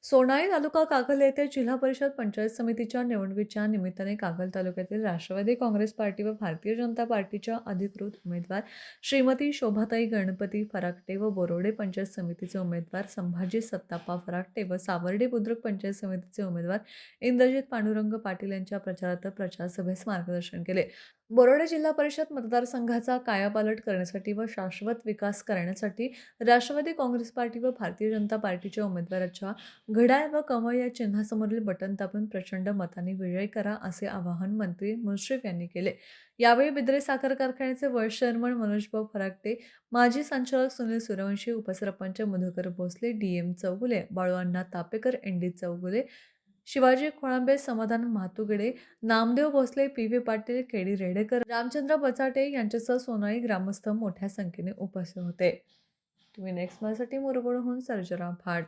सोनाई तालुका कागल येथे जिल्हा परिषद पंचायत समितीच्या निवडणुकीच्या निमित्ताने कागल तालुक्यातील राष्ट्रवादी काँग्रेस पार्टी व भारतीय जनता पार्टीच्या अधिकृत उमेदवार श्रीमती शोभाताई गणपती फराकटे व बोरोडे पंचायत समितीचे उमेदवार संभाजी सत्ताप्पा फराकटे व सावर्डे बुद्रुक पंचायत समितीचे उमेदवार इंद्रजित पांडुरंग पाटील यांच्या प्रचारार्थ प्रचारसभेस मार्गदर्शन केले. बोरोडे जिल्हा परिषद मतदारसंघाचा कायापालट करण्यासाठी व शाश्वत विकास करण्यासाठी राष्ट्रवादी काँग्रेस पार्टी व भारतीय जनता पार्टीच्या उमेदवाराच्या घड्याळ व कमळ या चिन्हासमोरील बटन दाबून प्रचंड मताने विजयी करा असे आवाहन मंत्री मुश्रीफ यांनी केले. यावेळी बिद्रे साखर कारखान्याचे व्हाईस चेअरमन मनोजभाऊ फराकटे, माजी संचालक सुनील सूर्यवंशी, उपसरपंच मधुकर भोसले, डीएम चौगुले, बाळूअण्णा तापेकर, एनडी चौगुले, शिवाजी खोळंबे, समाधान म्हातुगडे, नामदेव भोसले, पी.व्ही. पाटील, के.डी. रेडेकर, रामचंद्र बचाटे यांच्यासह सोनाई ग्रामस्थ मोठ्या संख्येने उपस्थित होते. तुम्ही नेक्स्ट माझ्यासाठी मुरगुडहून सर्जराव भाट.